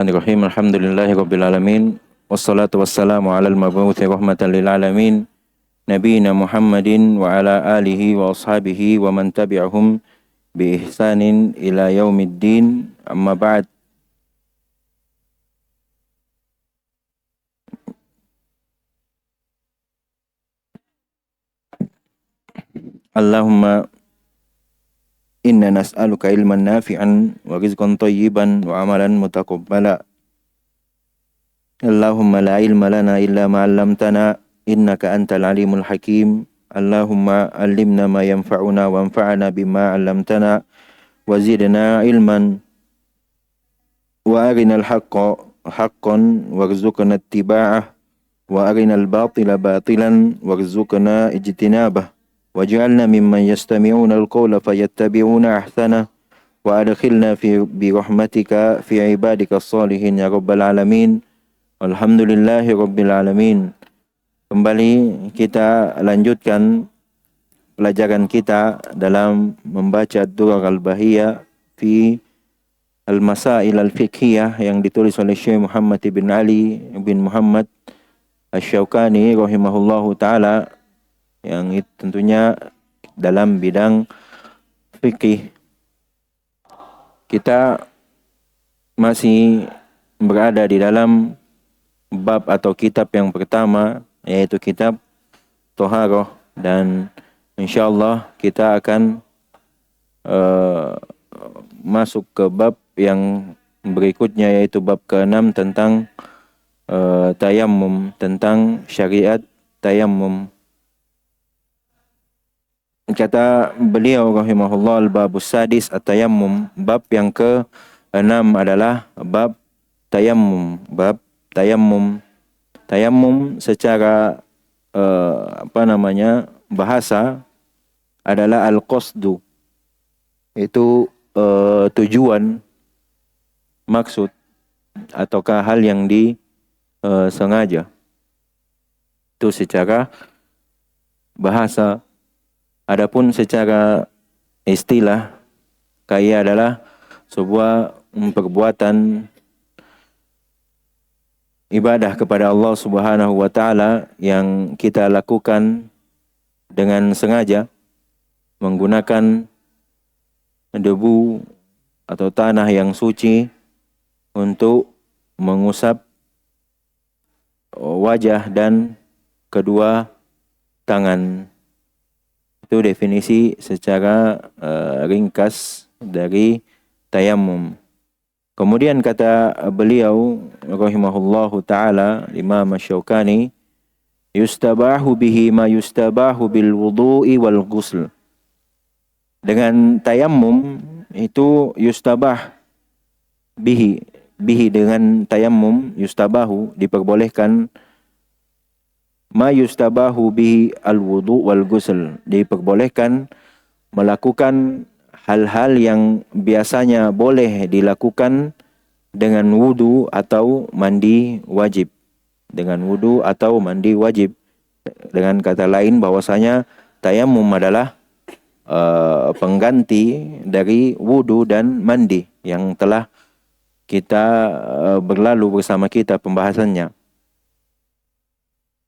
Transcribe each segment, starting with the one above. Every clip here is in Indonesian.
Bismillahirrahmanirrahim. Alhamdulillahi rabbil alamin. Wassalatu wassalamu ala al-mabuthi rahmatan lil alamin. Nabiyina Muhammadin wa ala alihi wa ashabihi wa man tabi'ahum bi ihsanin ila yaumiddin. Amma ba'd. Allahumma inna nas'aluka ilman nafi'an wa rizqan tayyiban wa amalan mutaqabbala. Allahumma la ilma lana illa ma 'allamtana innaka antal alimul hakim. Allahumma allimna ma yanfa'una wa anfa'na bima 'allamtana wa zidna ilman wa arinal haqqa haqqan warzuqna ittiba'ah wa arinal batila batilan warzuqna ijtinabah waj'alna mimman yastami'una al-qawla fayattabi'una ahsanah wa adkhilna bi rahmatika fi ibadika as-salihin ya rabbal alamin. Alhamdulillahi rabbil alamin. Kembali kita lanjutkan pelajaran kita dalam membaca Durar al-Bahiyah fi al-Masail al-Fiqhiyah yang ditulis oleh Syekh Muhammad bin Ali bin Muhammad Asy-Syaukani rahimahullahu taala, yang itu tentunya dalam bidang fikih. Kita masih berada di dalam bab atau kitab yang pertama, yaitu kitab Thaharah, dan insyaallah kita akan masuk ke bab yang berikutnya, yaitu bab ke-6 tentang tayammum, tentang syariat tayammum. Kata beliau rahimahullah, al-babus sadis at-tayammum, bab yang ke-6 adalah bab tayammum. Bab tayammum. Tayammum secara bahasa adalah al-qasdu, itu tujuan, maksud, ataukah hal yang disengaja. Itu secara bahasa. Adapun secara istilah, kaya adalah sebuah perbuatan ibadah kepada Allah Subhanahu wa taala yang kita lakukan dengan sengaja menggunakan debu atau tanah yang suci untuk mengusap wajah dan kedua tangan. Itu definisi secara ringkas dari tayammum. Kemudian kata beliau rahimahullahu taala, Imam Asy-Syaukani, yustabahu bihi ma yustabahu bil wudu'i wal ghusl. Dengan tayammum itu yustabah bihi dengan tayammum yustabahu diperbolehkan, ma yustabahu bihi al-wudu' wal ghusl, diperbolehkan melakukan hal-hal yang biasanya boleh dilakukan dengan wudu atau mandi wajib. Dengan wudu atau mandi wajib. Dengan kata lain bahwasanya tayammum adalah pengganti dari wudu dan mandi yang telah kita berlalu bersama kita pembahasannya.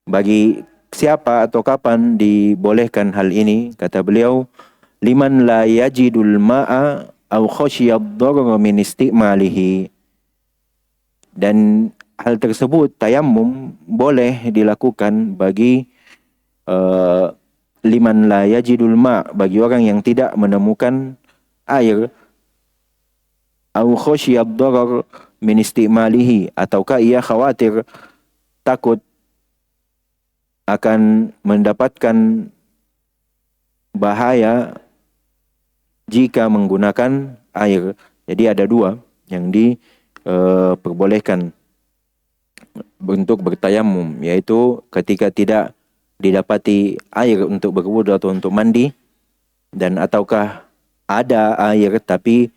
Bagi siapa atau kapan dibolehkan hal ini? Kata beliau, liman la yajidul ma'a aw khashiyad darra min istimalihi. Dan hal tersebut, tayammum, boleh dilakukan bagi liman la yajidul ma', bagi orang yang tidak menemukan air, aw khashiyad darra min istimalihi, ataukah ia khawatir, takut akan mendapatkan bahaya jika menggunakan air. Jadi ada dua yang diperbolehkan untuk bertayammum, yaitu ketika tidak didapati air untuk berwudu atau untuk mandi, dan ataukah ada air tapi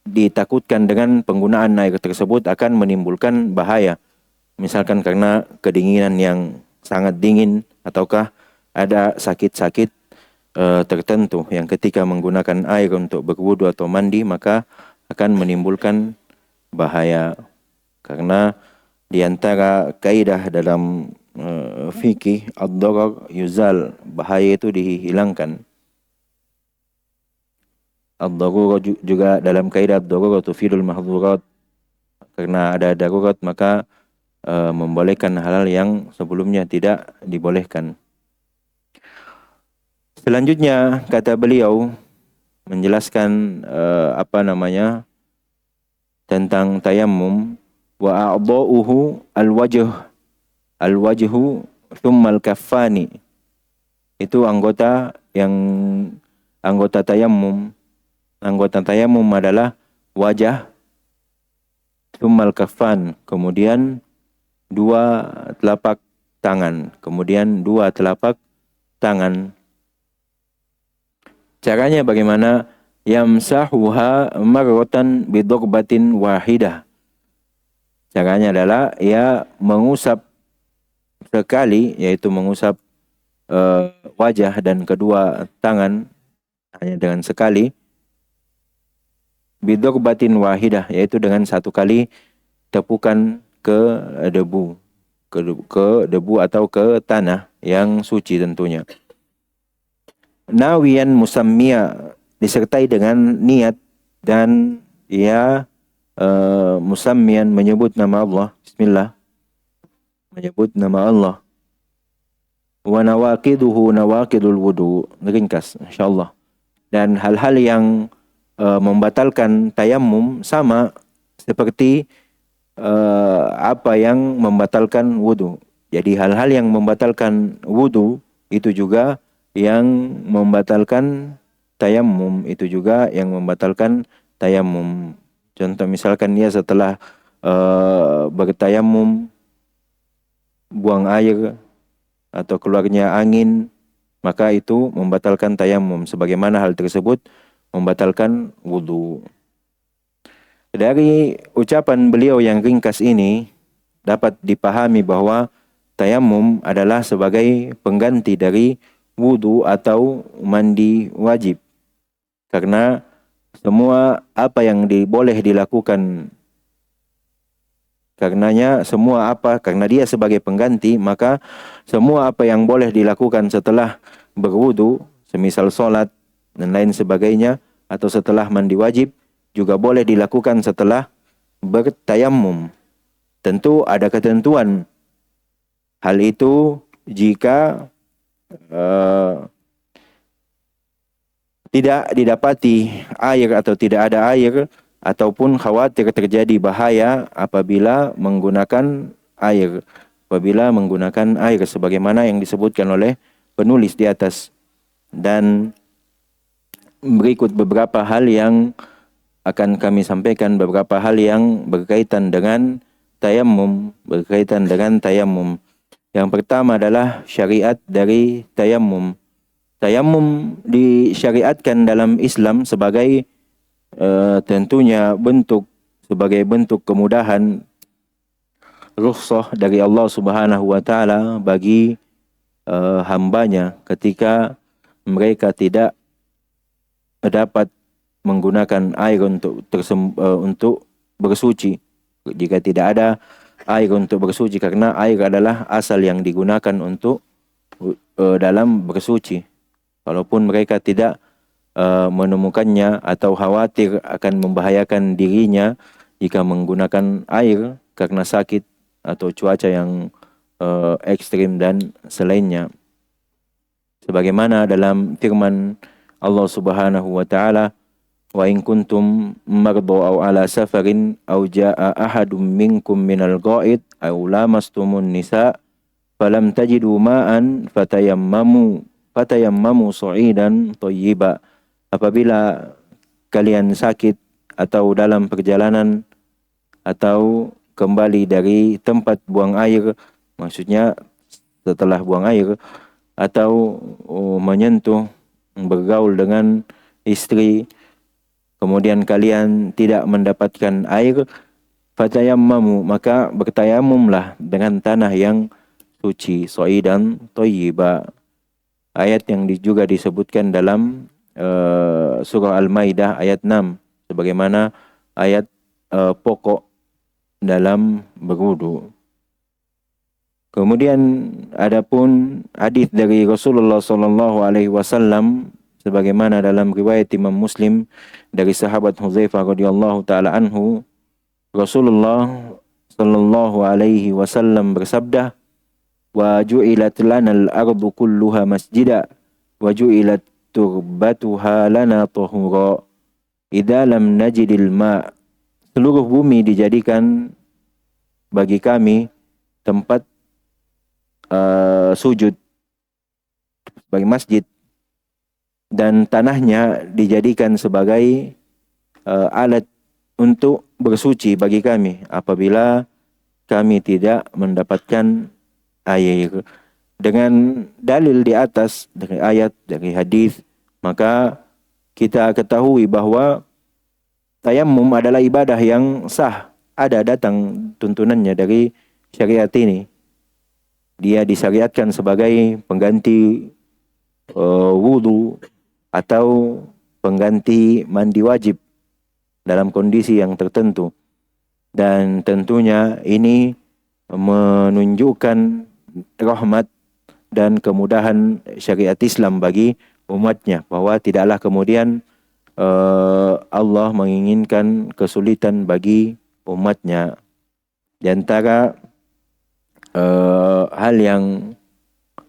ditakutkan dengan penggunaan air tersebut akan menimbulkan bahaya. Misalkan karena kedinginan yang sangat dingin, ataukah ada sakit-sakit tertentu yang ketika menggunakan air untuk berwudu atau mandi maka akan menimbulkan bahaya. Karena di antara kaidah dalam fikih ad-darar yuzal, bahaya itu dihilangkan. Ad-darurat juga dalam kaidah ad-darurat tufidul mahdzurat, karena ada darurat maka membolehkan hal-hal yang sebelumnya tidak dibolehkan. Selanjutnya kata beliau menjelaskan tentang tayammum, wa a'dha'uhu al-wajhu thumma al-kaffani. Itu anggota tayammum. Anggota tayammum adalah wajah, thumma al-kaffan, kemudian dua telapak tangan, kemudian dua telapak tangan. Caranya bagaimana? Yamsahuha marratan bidorbatin wahidah. Caranya adalah ia mengusap sekali, yaitu mengusap wajah dan kedua tangan hanya dengan sekali. Bidorbatin wahidah, yaitu dengan satu kali tepukan ke debu, ke debu atau ke tanah yang suci tentunya. Nawiyan musammiya, disertai dengan niat, dan ia musammian, menyebut nama Allah, bismillah, menyebut nama Allah. Wa nawaqiduhu nawaqidul wudu, ringkas insyaallah. Dan hal-hal yang membatalkan tayammum sama seperti apa yang membatalkan wudu. Jadi hal-hal yang membatalkan wudu itu juga yang membatalkan tayammum, itu juga yang membatalkan tayammum. Contoh misalkan dia setelah bertayammum buang air atau keluarnya angin, maka itu membatalkan tayammum, sebagaimana hal tersebut membatalkan wudu. Dari ucapan beliau yang ringkas ini dapat dipahami bahwa tayammum adalah sebagai pengganti dari wudu atau mandi wajib. Karena semua apa yang boleh dilakukan karena dia sebagai pengganti, maka semua apa yang boleh dilakukan setelah berwudu, semisal sholat dan lain sebagainya, atau setelah mandi wajib, juga boleh dilakukan setelah bertayammum. Tentu ada ketentuan. Hal itu jika tidak didapati air atau tidak ada air, ataupun khawatir terjadi bahaya apabila menggunakan air. Sebagaimana yang disebutkan oleh penulis di atas. Dan berikut beberapa hal yang akan kami sampaikan, beberapa hal yang berkaitan dengan tayammum. Yang pertama adalah syariat dari tayammum. Tayammum disyariatkan dalam Islam sebagai tentunya sebagai bentuk kemudahan, rukhsah dari Allah Subhanahu wa taala bagi hambanya ketika mereka tidak dapat menggunakan air untuk bersuci. Jika tidak ada air untuk bersuci, karena air adalah asal yang digunakan untuk dalam bersuci. Walaupun mereka tidak menemukannya atau khawatir akan membahayakan dirinya jika menggunakan air karena sakit atau cuaca yang ekstrim dan selainnya. Sebagaimana dalam firman Allah Subhanahu wa taala, wa in kuntum marda aw ala safarin aw jaa ahadum minkum minal ghaid aw lamastumun nisa falam tajidu ma'an fatayammamu su'idan thayyiba. Apabila kalian sakit atau dalam perjalanan atau kembali dari tempat buang air, maksudnya setelah buang air, atau menyentuh, bergaul dengan istri, kemudian kalian tidak mendapatkan air, fatayammamu, maka bertayamumlah dengan tanah yang suci, su'idan thayyiba. Ayat yang juga disebutkan dalam surah Al-Maidah ayat 6, sebagaimana ayat pokok dalam berwudu. Kemudian adapun hadis dari Rasulullah sallallahu alaihi wasallam sebagaimana dalam riwayat Imam Muslim dari sahabat Hudzaifah radhiyallahu taala anhu, Rasulullah sallallahu alaihi wasallam bersabda, "Wa ju'ilat lanal ardu kulluha masjida wa ju'ilat turbatuha lana tahura. Idza lam najidil ma." Seluruh bumi dijadikan bagi kami tempat sujud sebagai masjid, dan tanahnya dijadikan sebagai alat untuk bersuci bagi kami apabila kami tidak mendapatkan air. Dengan dalil di atas dari ayat, dari hadis, maka kita ketahui bahwa tayammum adalah ibadah yang sah. Ada datang tuntunannya dari syariat ini. Dia disyariatkan sebagai pengganti wudu atau pengganti mandi wajib dalam kondisi yang tertentu. Dan tentunya ini menunjukkan rahmat dan kemudahan syariat Islam bagi umatnya, bahwa tidaklah kemudian Allah menginginkan kesulitan bagi umatnya. Di antara hal yang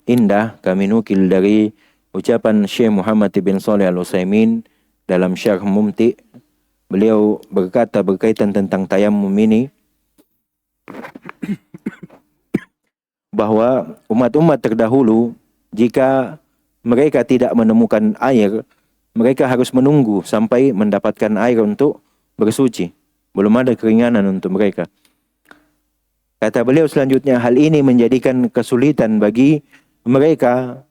indah kami nukil dari ucapan Syekh Muhammad bin Shalih Al-Utsaimin dalam Syarh Mumti'. Beliau berkata berkaitan tentang tayammum ini, bahwa umat-umat terdahulu jika mereka tidak menemukan air, mereka harus menunggu sampai mendapatkan air untuk bersuci. Belum ada keringanan untuk mereka. Kata beliau selanjutnya, hal ini menjadikan kesulitan bagi mereka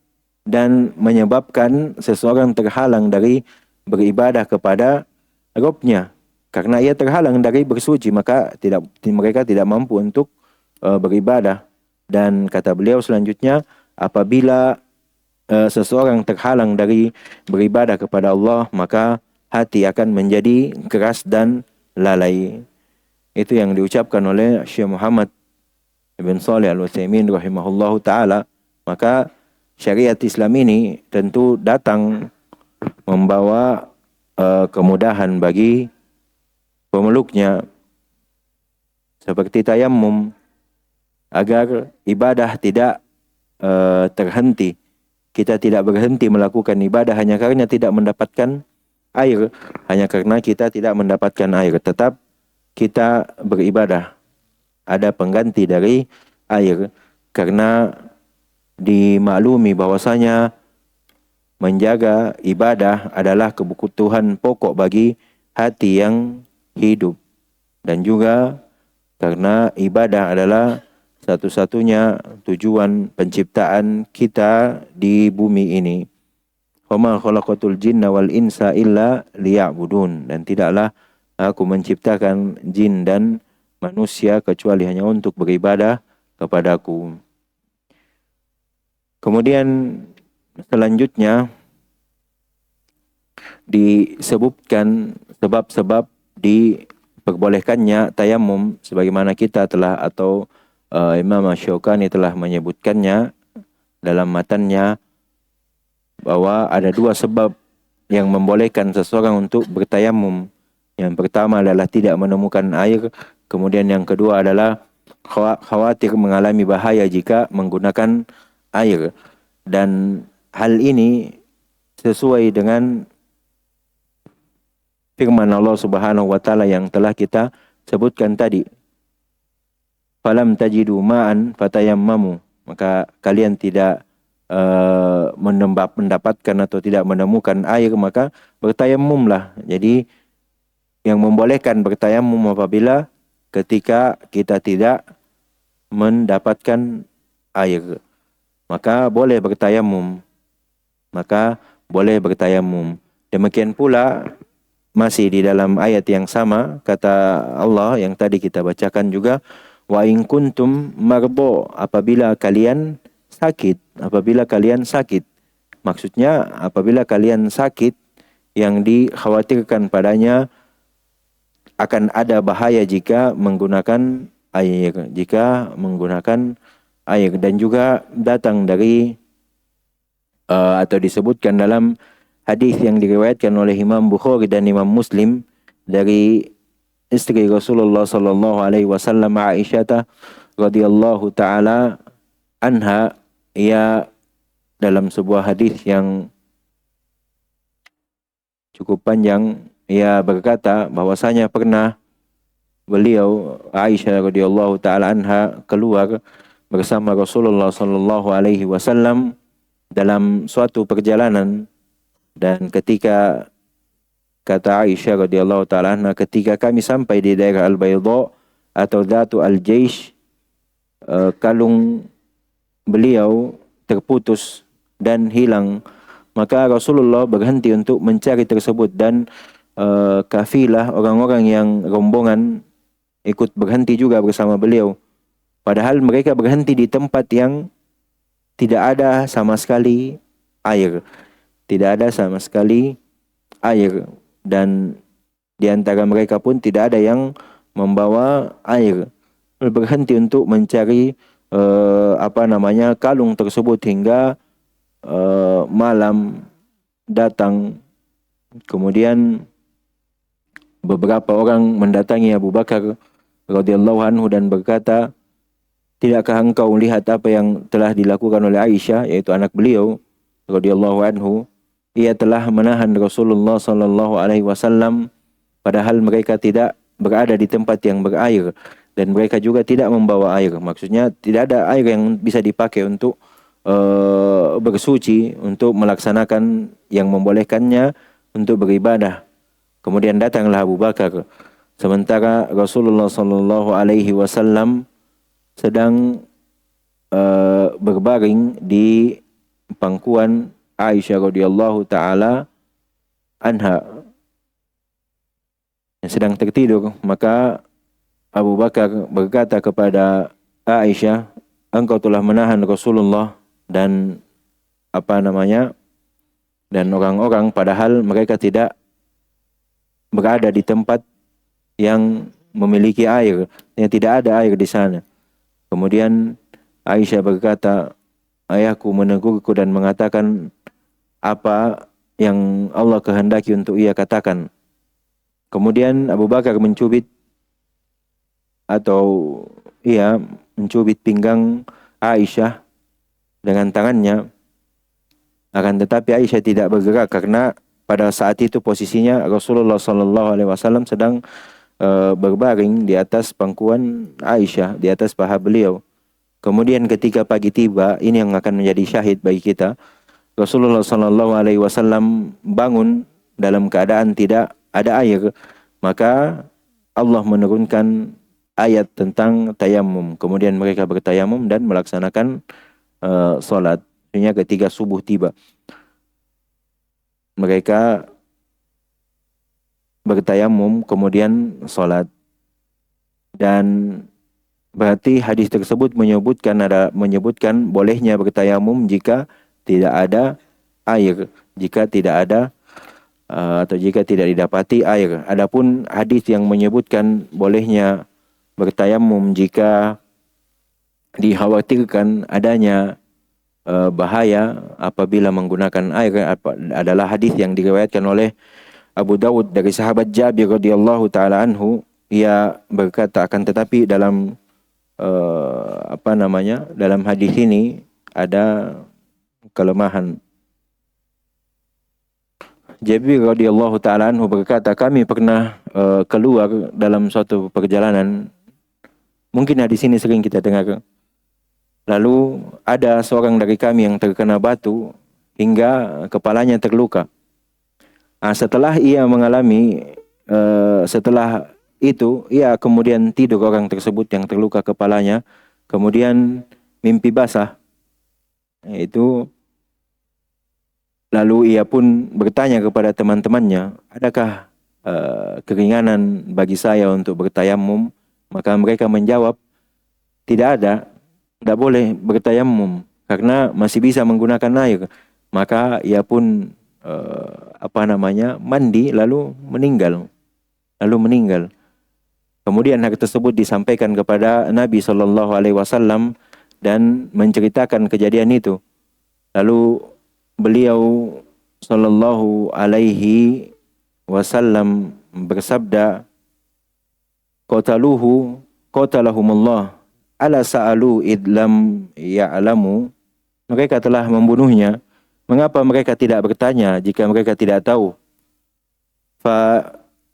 dan menyebabkan seseorang terhalang dari beribadah kepada Rabbnya. Karena ia terhalang dari bersuci, maka mereka tidak mampu untuk beribadah. Dan kata beliau selanjutnya, apabila seseorang terhalang dari beribadah kepada Allah, maka hati akan menjadi keras dan lalai. Itu yang diucapkan oleh Syekh Muhammad bin Shalih Al-Utsaimin rahimahullahu taala. Maka syariat Islam ini tentu datang membawa kemudahan bagi pemeluknya, seperti tayammum, agar ibadah tidak terhenti. Kita tidak berhenti melakukan ibadah hanya karena tidak mendapatkan air, hanya karena kita tidak mendapatkan air, tetap kita beribadah. Ada pengganti dari air, karena dimaklumi bahwasanya menjaga ibadah adalah kebutuhan pokok bagi hati yang hidup, dan juga karena ibadah adalah satu-satunya tujuan penciptaan kita di bumi ini. Wa ma khalaqatul jinna wal insa illa liya'budun, dan tidaklah aku menciptakan jin dan manusia kecuali hanya untuk beribadah kepadaku. Kemudian selanjutnya disebutkan sebab-sebab diperbolehkannya tayammum, sebagaimana kita telah atau Imam Asy-Syaukani telah menyebutkannya dalam matannya, bahwa ada dua sebab yang membolehkan seseorang untuk bertayamum. Yang pertama adalah tidak menemukan air, kemudian yang kedua adalah khawatir mengalami bahaya jika menggunakan air. Dan hal ini sesuai dengan firman Allah Subhanahu wa taala yang telah kita sebutkan tadi. Falam tajidu ma'an fatayammamu, maka kalian tidak mendapatkan atau tidak menemukan air, maka bertayamumlah. Jadi yang membolehkan bertayamum apabila ketika kita tidak mendapatkan air, maka boleh bertayamum. Demikian pula masih di dalam ayat yang sama, kata Allah yang tadi kita bacakan juga, wa in kuntum marbo, apabila kalian sakit. Maksudnya apabila kalian sakit yang dikhawatirkan padanya akan ada bahaya jika menggunakan air, dan juga datang dari atau disebutkan dalam hadis yang diriwayatkan oleh Imam Bukhari dan Imam Muslim dari istri Rasulullah sallallahu alaihi wasallam, Aisyah radhiyallahu taala anha. Ia dalam sebuah hadis yang cukup panjang, ia berkata bahwasanya pernah beliau, Aisyah radhiyallahu taala anha, keluar bersama Rasulullah sallallahu alaihi wasallam dalam suatu perjalanan, dan ketika, kata Aisyah radhiyallahu taala anha, ketika kami sampai di daerah Al-Bayda atau Dhatu Al-Jaish, kalung beliau terputus dan hilang. Maka Rasulullah berhenti untuk mencari tersebut, dan kafilah orang-orang yang rombongan ikut berhenti juga bersama beliau. Padahal mereka berhenti di tempat yang tidak ada sama sekali air. Tidak ada sama sekali air. Dan di antara mereka pun tidak ada yang membawa air. Berhenti untuk mencari kalung tersebut hingga malam datang. Kemudian beberapa orang mendatangi Abu Bakar radhiyallahu anhu dan berkata, tidakkah engkau lihat apa yang telah dilakukan oleh Aisyah, yaitu anak beliau radhiyallahu anhu? Ia telah menahan Rasulullah sallallahu alaihi wasallam padahal mereka tidak berada di tempat yang berair, dan mereka juga tidak membawa air. Maksudnya tidak ada air yang bisa dipakai untuk bersuci, untuk melaksanakan yang membolehkannya untuk beribadah. Kemudian datanglah Abu Bakar sementara Rasulullah sallallahu alaihi wasallam sedang berbaring di pangkuan Aisyah radhiyallahu taala anha yang sedang tertidur. Maka Abu Bakar berkata kepada Aisyah, engkau telah menahan Rasulullah dan dan orang-orang, padahal mereka tidak berada di tempat yang memiliki air, yang tidak ada air di sana. Kemudian Aisyah berkata, ayahku menegurku dan mengatakan apa yang Allah kehendaki untuk ia katakan. Kemudian Abu Bakar mencubit pinggang Aisyah dengan tangannya. Akan tetapi Aisyah tidak bergerak karena pada saat itu posisinya Rasulullah sallallahu alaihi wasallam sedang berbaring di atas pangkuan Aisyah, di atas paha beliau. Kemudian ketika pagi tiba, ini yang akan menjadi syahid bagi kita. Rasulullah sallallahu alaihi wasallam bangun dalam keadaan tidak ada air. Maka Allah menurunkan ayat tentang tayamum. Kemudian mereka bertayamum dan melaksanakan salat. Artinya ketika subuh tiba, mereka bertayamum kemudian salat. Dan berarti hadis tersebut menyebutkan bolehnya bertayamum jika tidak ada air, jika tidak didapati air. Adapun hadis yang menyebutkan bolehnya bertayamum jika dikhawatirkan adanya bahaya apabila menggunakan air adalah hadis yang diriwayatkan oleh Abu Dawud dari sahabat Jabir radhiyallahu taala anhu. Ia berkata, akan tetapi dalam dalam hadis ini ada kelemahan. Jabir radhiyallahu taala anhu berkata, kami pernah keluar dalam suatu perjalanan. Mungkin hadis ini sering kita dengar. Lalu ada seorang dari kami yang terkena batu hingga kepalanya terluka. Setelah itu, ia kemudian tidur, orang tersebut yang terluka kepalanya, kemudian mimpi basah. Lalu ia pun bertanya kepada teman-temannya, adakah keringanan bagi saya untuk bertayamum? Maka mereka menjawab, tidak ada, tidak boleh bertayamum karena masih bisa menggunakan air. Maka ia pun mandi lalu meninggal. Kemudian hal tersebut disampaikan kepada Nabi SAW dan menceritakan kejadian itu. Lalu beliau Sallallahu Alaihi Wasallam bersabda, qatalahumullah ala sa'alu idlam ya'lamu. Mereka telah membunuhnya. Mengapa mereka tidak bertanya jika mereka tidak tahu? Fa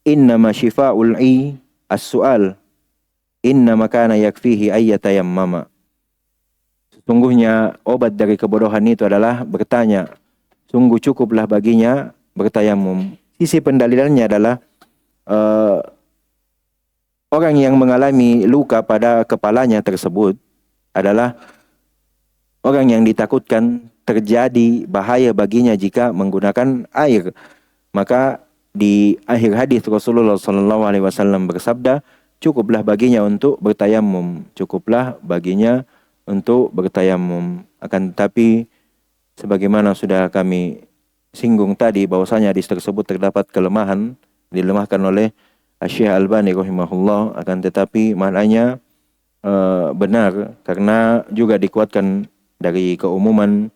innama shifa'ul as-su'al innama kana yakfihi ayyatayammama. Sesungguhnya obat dari kebodohan itu adalah bertanya. Sungguh cukuplah baginya bertayamum. Sisi pendalilannya adalah orang yang mengalami luka pada kepalanya tersebut adalah orang yang ditakutkan terjadi bahaya baginya jika menggunakan air. Maka di akhir hadis Rasulullah SAW bersabda, cukuplah baginya untuk bertayamum. Cukuplah baginya untuk bertayamum. Akan tetapi sebagaimana sudah kami singgung tadi bahwasanya hadis tersebut terdapat kelemahan, dilemahkan oleh Syekh Albani rahimahullah, akan tetapi maknanya benar karena juga dikuatkan dari keumuman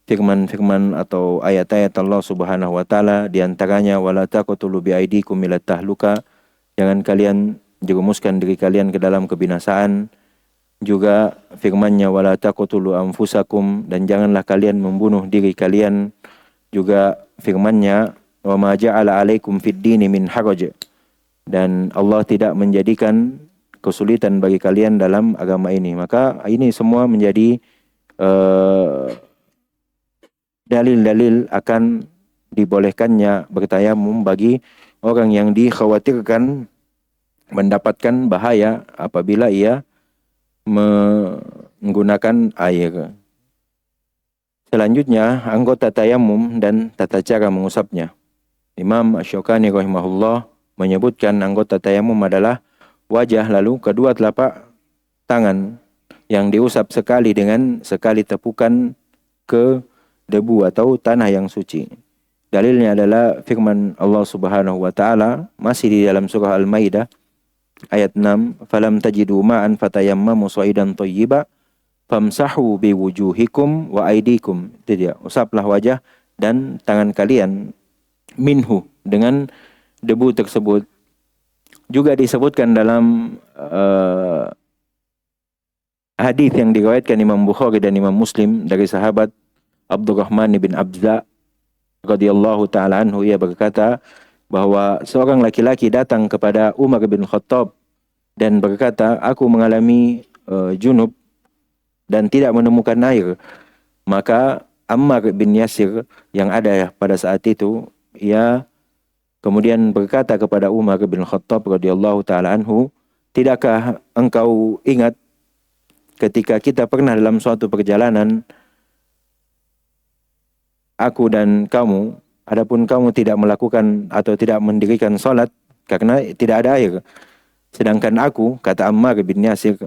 firman-firman atau ayat-ayat Allah Subhanahu wa taala, di antaranya wala taqtulu biaidikum ila tahluka, jangan kalian jerumuskan diri kalian ke dalam kebinasaan. Juga firman-Nya wala taqtulu anfusakum, dan janganlah kalian membunuh diri kalian. Juga firman-Nya wa ma ja'ala 'alaikum fid dini min haraj, dan Allah tidak menjadikan kesulitan bagi kalian dalam agama ini. Maka ini semua menjadi dalil-dalil akan dibolehkannya bertayamum bagi orang yang dikhawatirkan mendapatkan bahaya apabila ia menggunakan air. Selanjutnya, anggota tayamum dan tata cara mengusapnya. Imam Asy-Syaukani rahimahullah menyebutkan anggota tayamum adalah wajah, lalu kedua telapak tangan yang diusap sekali dengan sekali tepukan ke debu atau tanah yang suci. Dalilnya adalah firman Allah Subhanahu wa taala masih di dalam surah Al-Maidah ayat 6, falam tajidu ma'an fatayammamu sha'idan thayyiba famsahu biwujuhikum wa aydikum. Itu dia, usaplah wajah dan tangan kalian minhu, dengan debu tersebut. Juga disebutkan dalam hadis yang diriwayatkan Imam Bukhari dan Imam Muslim dari sahabat Abdurrahman bin Abza radhiyallahu taala anhu, ia berkata bahwa seorang laki-laki datang kepada Umar bin Khattab dan berkata, aku mengalami junub dan tidak menemukan air. Maka Ammar bin Yasir yang ada pada saat itu, ia kemudian berkata kepada Umar bin Khattab radhiyallahu taala anhu, tidakkah engkau ingat ketika kita pernah dalam suatu perjalanan, aku dan kamu, adapun kamu tidak melakukan atau tidak mendirikan salat karena tidak ada air. Sedangkan aku, kata Ammar bin Yasir,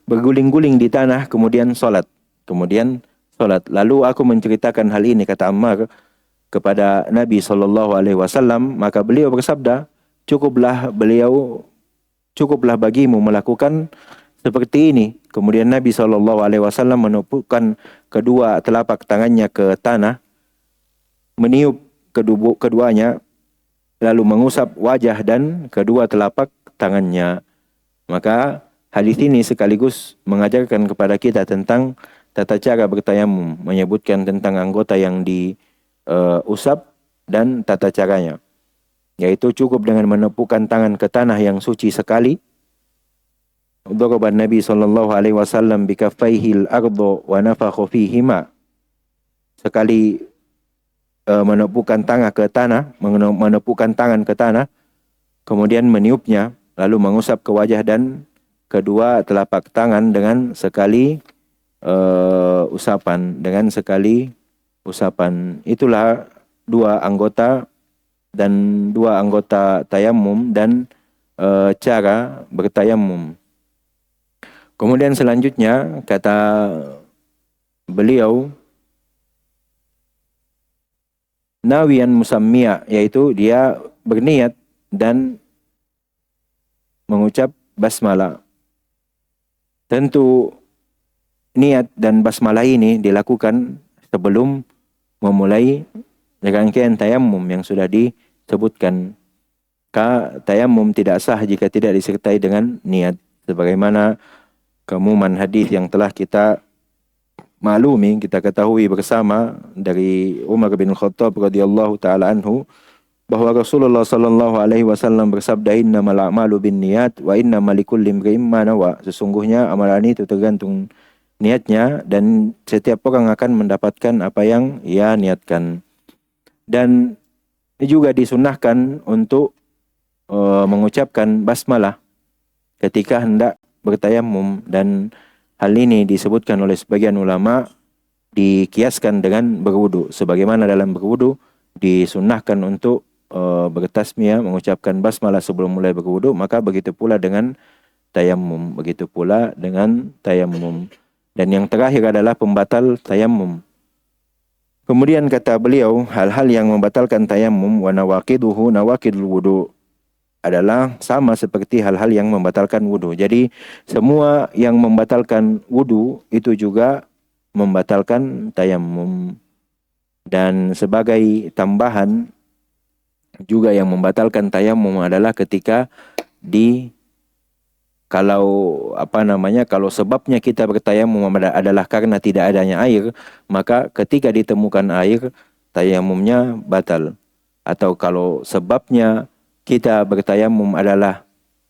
berguling-guling di tanah kemudian salat. Lalu aku menceritakan hal ini, kata Ammar, kepada Nabi SAW, maka beliau bersabda, cukuplah bagimu melakukan seperti ini. Kemudian Nabi SAW menepukkan kedua telapak tangannya ke tanah, meniup keduanya, lalu mengusap wajah dan kedua telapak tangannya. Maka hadis ini sekaligus mengajarkan kepada kita tentang tata cara bertayamum, menyebutkan tentang anggota yang diusap dan tata caranya, yaitu cukup dengan menepukkan tangan ke tanah yang suci sekali. Daraba Nabi sallallahu alaihi wasallam bikaffaihi al-ardh wa nafakha fihima. Sekali menepukkan tangan ke tanah, kemudian meniupnya, lalu mengusap ke wajah dan kedua telapak tangan dengan sekali usapan. Itulah dua anggota tayamum dan cara bertayamum. Kemudian selanjutnya kata beliau, nawiyan musammiya, yaitu dia berniat dan mengucap basmalah. Tentu niat dan basmalah ini dilakukan sebelum memulai rangkaian tayamum yang sudah disebutkan. Tayamum tidak sah jika tidak disertai dengan niat. Sebagaimana keumuman hadis yang telah kita maklumi, kita ketahui bersama dari Umar bin Khattab radhiyallahu taala anhu, bahwa Rasulullah sallallahu alaihi wasallam bersabda, innamal a'malu binniyat wa innamal likulli imri'in ma nawa. Sesungguhnya amalan itu tergantung niatnya dan setiap orang akan mendapatkan apa yang ia niatkan. Dan juga disunahkan untuk mengucapkan basmalah ketika hendak bertayamum, dan hal ini disebutkan oleh sebagian ulama dikiaskan dengan berwudu. Sebagaimana dalam berwudu disunnahkan untuk bertasmiyah, mengucapkan basmalah sebelum mulai berwudu, maka begitu pula dengan tayamum. Begitu pula dengan tayamum. Dan yang terakhir adalah pembatal tayamum. Kemudian kata beliau, hal-hal yang membatalkan tayamum wa nawaqiduhu nawaqidul wudu adalah sama seperti hal-hal yang membatalkan wudu. Jadi semua yang membatalkan wudu itu juga membatalkan tayamum. Dan sebagai tambahan juga yang membatalkan tayamum adalah ketika kalau sebabnya kita bertayamum adalah karena tidak adanya air, maka ketika ditemukan air, tayamumnya batal. Atau kalau sebabnya kita bertayamum adalah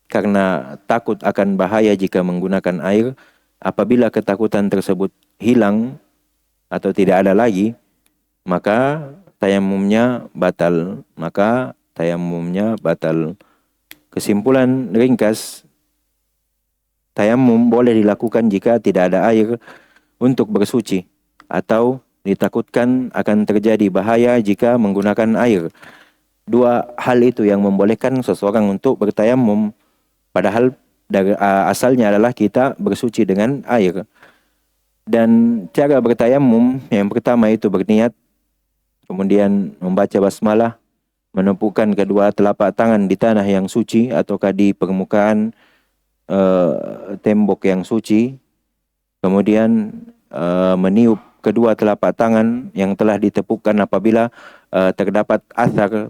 karena takut akan bahaya jika menggunakan air, apabila ketakutan tersebut hilang atau tidak ada lagi, maka tayamumnya batal. Kesimpulan ringkas, tayamum boleh dilakukan jika tidak ada air untuk bersuci, atau ditakutkan akan terjadi bahaya jika menggunakan air. Dua hal itu yang membolehkan seseorang untuk bertayamum, padahal asalnya adalah kita bersuci dengan air. Dan cara bertayamum yang pertama itu berniat, kemudian membaca basmalah, menepukkan kedua telapak tangan di tanah yang suci ataukah di permukaan tembok yang suci, kemudian meniup kedua telapak tangan yang telah ditepukkan. Apabila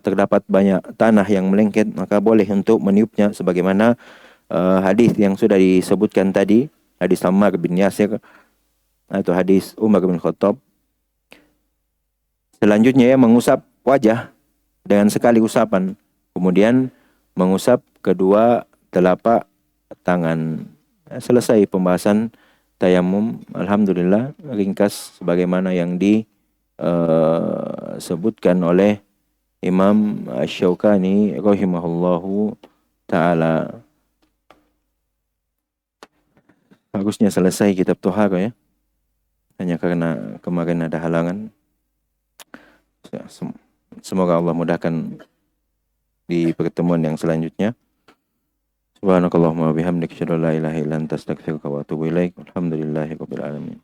terdapat banyak tanah yang melengket, maka boleh untuk meniupnya, sebagaimana hadis yang sudah disebutkan tadi, hadis Ammar bin Yasir atau hadis Umar bin Khattab. Selanjutnya ya mengusap wajah dengan sekali usapan, kemudian mengusap kedua telapak tangan. Selesai pembahasan tayamum. Alhamdulillah, ringkas sebagaimana yang disebutkan oleh Imam Asy-Syaukani rahimahullahu taala. Harusnya selesai kitab Thaharah ya. Hanya karena kemarin ada halangan. Semoga Allah mudahkan di pertemuan yang selanjutnya. Subhanakallahumma wa bihamdika asyhadu an la ilaha illa anta astaghfiruka wa atubu ilaik. Alhamdulillahirabbil alamin.